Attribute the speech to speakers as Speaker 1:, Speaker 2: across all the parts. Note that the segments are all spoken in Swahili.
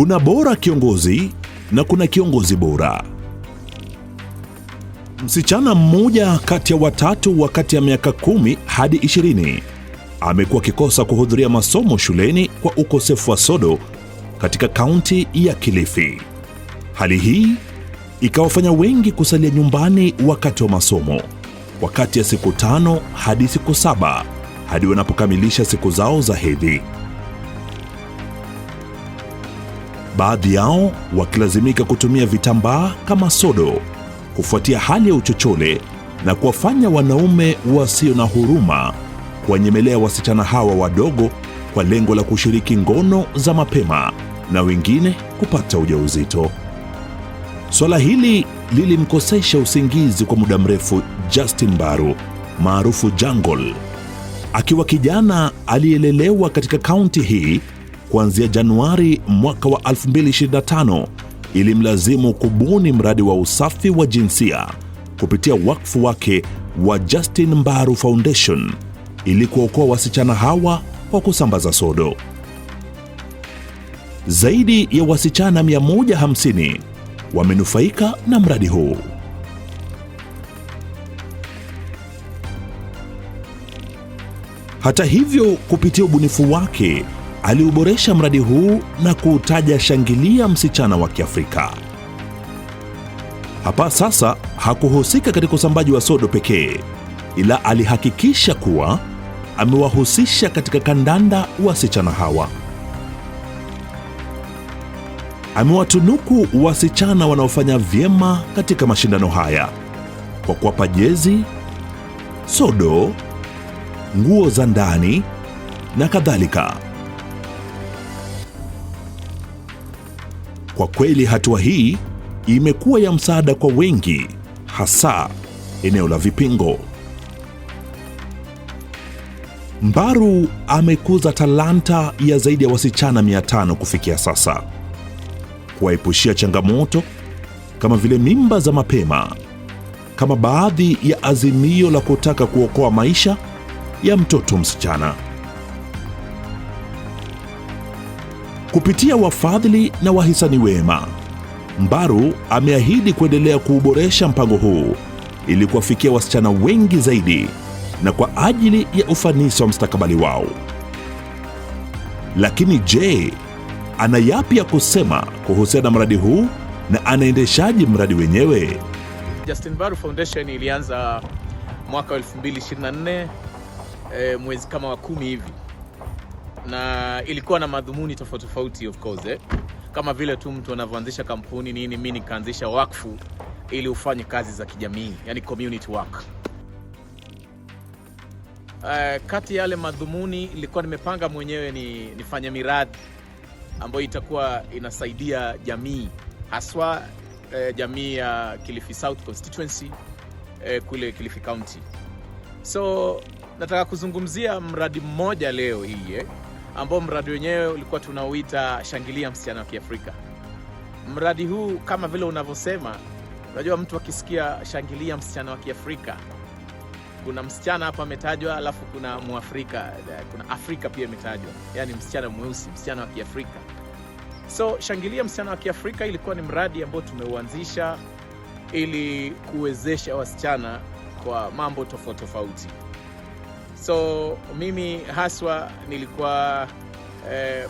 Speaker 1: Kuna bora kiongozi na kuna kiongozi bora. Msichana mmoja kati ya watatu wakati ya miaka 10 hadi 20 amekuwa akikosa kuhudhuria masomo shuleni kwa ukosefu wa sodo katika kaunti ya Kilifi. Hali hii ikawafanya wengi kusalia nyumbani wakati wa masomo, wakati ya siku 5 hadi siku 7 hadi wanapokamilisha siku zao za hedhi. Baadhi yao wakilazimika kutumia vitambaa kama sodo kufuatia hali ya uchochole na kuwafanya wanaume wasio na huruma kuwanyemelea wasichana hawa wadogo kwa lengo la kushiriki ngono za mapema na wengine kupata ujauzito. Swala hili lilimkosesha usingizi kwa muda mrefu Justin Mbaru maarufu Jungle, akiwa kijana aliyelelewa katika kaunti hii kuanzia Januari mwaka wa 2025. Ilimlazimu kubuni mradi wa usafi wa jinsia kupitia wakfu wake wa Justin Mbaru Foundation ili kuokoa wasichana hawa kwa kusambaza sodo. Zaidi ya wasichana 150 wamenufaika na mradi huu. Hata hivyo, kupitia ubunifu wake aliuboresha mradi huu na kuutaja Shangilia Msichana wa Kiafrika. Hapa sasa hakuhusika katika usambaji wa sodo pekee, ila alihakikisha kuwa amewahusisha katika kandanda wasichana hawa. Amewatunuku wasichana wanaofanya vyema katika mashindano haya kwa kuwapa jezi, sodo, nguo za ndani na kadhalika. Kwa kweli hatua hii imekuwa ya msaada kwa wengi, hasa eneo la Vipingo. Mbaru amekuza talanta ya zaidi ya wasichana 500 kufikia sasa, kuwaepushia changamoto kama vile mimba za mapema, kama baadhi ya azimio la kutaka kuokoa maisha ya mtoto msichana. Kupitia wafadhili na wahisani wema, Mbaru ameahidi kuendelea kuuboresha mpango huu ili kuwafikia wasichana wengi zaidi na kwa ajili ya ufanisi wa mustakabali wao. Lakini je, ana yapi ya kusema kuhusiana na mradi huu na anaendeshaji mradi wenyewe?
Speaker 2: Justin Mbaru Foundation ilianza mwaka 2024 mwezi kama wa 10 hivi, na ilikuwa na madhumuni tofauti of course kama vile tu mtu anavyoanzisha kampuni nini. Mimi nikaanzisha wakfu ili ufanye kazi za kijamii, yani community work. Kati ya yale madhumuni ilikuwa nimepanga mwenyewe nifanye miradi ambayo itakuwa inasaidia jamii, haswa jamii ya Kilifi South Constituency kule Kilifi County. So nataka kuzungumzia mradi mmoja leo hii ambao mradi wenyewe ulikuwa tunauita Shangilia Msichana wa Kiafrika. Mradi huu kama vile unavyosema, unajua mtu akisikia Shangilia Msichana wa Kiafrika, kuna msichana hapa ametajwa, alafu kuna Muafrika, kuna Afrika pia imetajwa, yani msichana mweusi, msichana wa Kiafrika. So Shangilia Msichana wa Kiafrika ilikuwa ni mradi ambao tumeuanzisha ili kuwezesha wasichana kwa mambo tofauti. So mimi haswa nilikuwa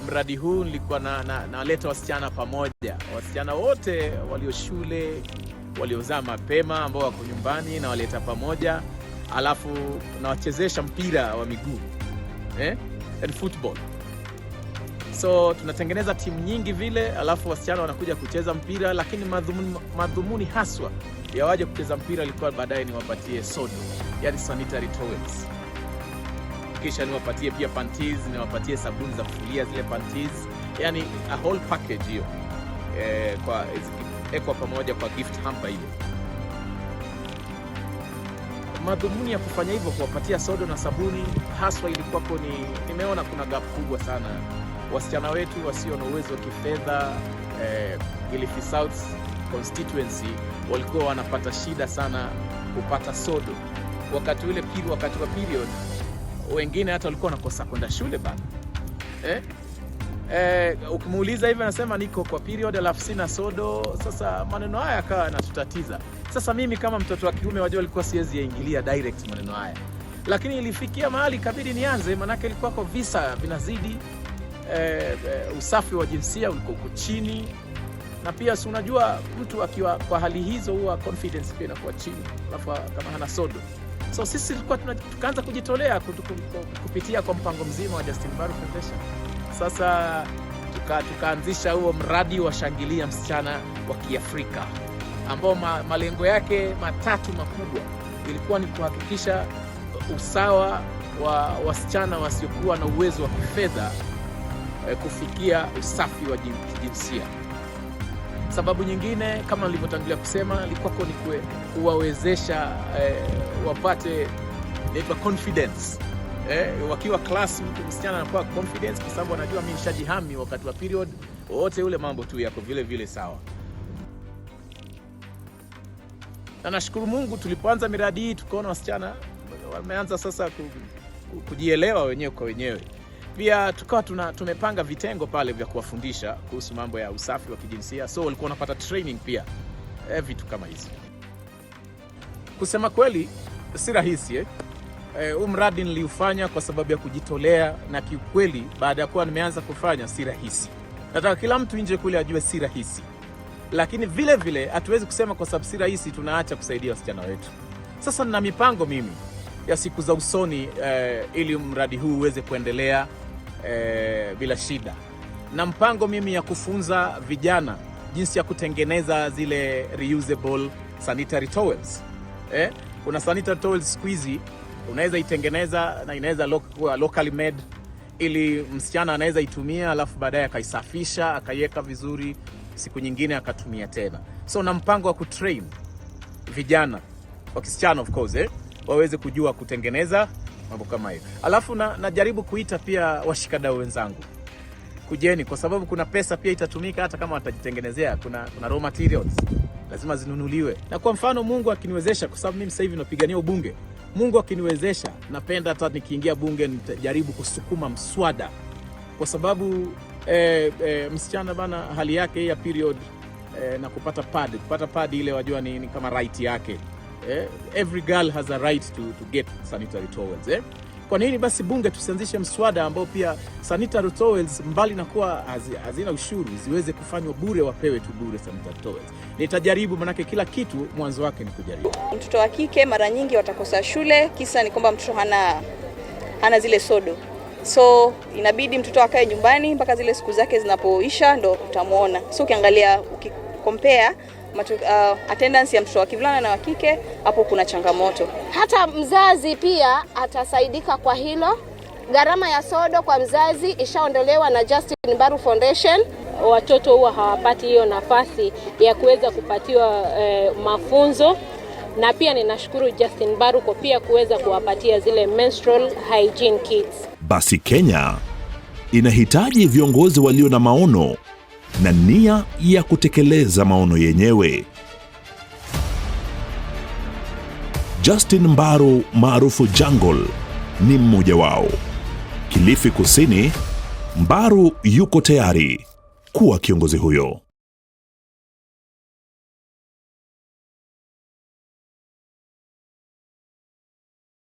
Speaker 2: mradi huu nilikuwa naleta wasichana pamoja, wasichana wote walio shule, waliozaa mapema, ambao wako nyumbani, na waleta pamoja, alafu nawachezesha mpira wa miguu and football. So tunatengeneza timu nyingi vile, alafu wasichana wanakuja kucheza mpira, lakini madhumuni haswa ya waje kucheza mpira ilikuwa baadaye niwapatie sodo, yani sanitary towels. Kisha niwapatie pia panties, niwapatie sabuni za kufulia zile panties, yani a whole package hiyo kwa pamoja kwa gift hamper hiyo. Madhumuni ya kufanya hivyo, kuwapatia sodo na sabuni haswa, ilikuwa nimeona kuna gap kubwa sana. Wasichana wetu wasio na uwezo wa kifedha Kilifi South Constituency walikuwa wanapata shida sana kupata sodo wakati wa period. Wengine hata walikuwa wanakosa kwenda shule bado. Ukimuuliza hivi anasema niko kwa period alafu sina sodo. Sasa maneno haya akawa yanatutatiza. Sasa mimi kama mtoto wa kiume wajua alikuwa siwezi yaingilia direct maneno haya, lakini ilifikia mahali kabidi nianze, manake ilikuwa kwa visa vinazidi, usafi wa jinsia uko chini, na pia si unajua mtu akiwa kwa hali hizo huwa confidence pia inakuwa chini, alafu kama hana sodo. So sisi tulikuwa tukaanza kujitolea kupitia kwa mpango mzima wa Justin Mbaru Foundation. Sasa tukaanzisha huo mradi wa Shangilia Msichana wa Kiafrika, ambao malengo yake matatu makubwa ilikuwa ni kuhakikisha usawa wa wasichana wasiokuwa na uwezo wa kifedha kufikia usafi wa jinsia. Sababu nyingine kama nilivyotangulia kusema ilikuwa ni kuwawezesha wapate confidence. Wakiwa class, mtu msichana anakuwa confidence kwa sababu anajua mimi nishajihami wakati wa period wote ule, mambo tu yako vile vile sawa. Na nashukuru Mungu tulipoanza miradi hii tukaona wasichana wameanza sasa kujielewa wenyewe kwa wenyewe. Pia tukawa tumepanga vitengo pale vya kuwafundisha kuhusu mambo ya usafi wa kijinsia, so walikuwa wanapata training pia, vitu kama hizi. Kusema kweli si rahisi. Huu mradi niliufanya kwa sababu ya kujitolea, na kiukweli baada ya kuwa nimeanza kufanya si rahisi. Nataka kila mtu nje kule ajue si rahisi, lakini vile vile hatuwezi kusema kwa sababu si rahisi tunaacha kusaidia wasichana wetu. Sasa nina mipango mimi ya siku za usoni ili mradi huu uweze kuendelea bila shida. Na mpango mimi ya kufunza vijana jinsi ya kutengeneza zile reusable sanitary towels. Kuna sanitary towels siku hizi unaweza itengeneza na inaweza locally made, ili msichana anaweza itumia alafu baadaye akaisafisha akaiweka vizuri, siku nyingine akatumia tena. So na mpango wa kutrain vijana wa kisichana of course waweze kujua kutengeneza mambo kama hiyo. Alafu najaribu kuita pia washikadau wenzangu, kujeni, kwa sababu kuna pesa pia itatumika hata kama watajitengenezea. Kuna raw materials lazima zinunuliwe. Na kwa mfano Mungu akiniwezesha, kwa sababu mimi sasa hivi napigania ubunge, Mungu akiniwezesha napenda hata nikiingia bunge nitajaribu kusukuma mswada, kwa sababu msichana bana hali yake ya period na kupata pad ile wajua ni kama right yake. Every girl has a right to get sanitary towels. Kwa nini basi bunge tusianzishe mswada ambao pia sanitary towels mbali na kuwa hazina ushuru ziweze kufanywa bure, wapewe tu bure sanitary towels. Nitajaribu, manake kila kitu mwanzo wake ni kujaribu.
Speaker 3: Mtoto wa kike mara nyingi watakosa shule, kisa ni kwamba mtoto hana zile sodo. So inabidi mtoto akae nyumbani mpaka zile siku zake zinapoisha ndo utamuona. So ukiangalia compare attendance ya mtoto wa kivulana na wa kike, hapo kuna changamoto.
Speaker 4: Hata mzazi pia atasaidika kwa hilo. Gharama ya sodo kwa mzazi ishaondolewa na Justin Mbaru Foundation.
Speaker 5: Watoto huwa hawapati hiyo nafasi ya kuweza kupatiwa mafunzo, na pia ninashukuru Justin Mbaru kwa pia kuweza kuwapatia zile menstrual hygiene kits.
Speaker 1: Basi Kenya inahitaji viongozi walio na maono na nia ya kutekeleza maono yenyewe. Justin Mbaru maarufu Jungle ni mmoja wao. Kilifi Kusini, Mbaru yuko tayari kuwa kiongozi huyo.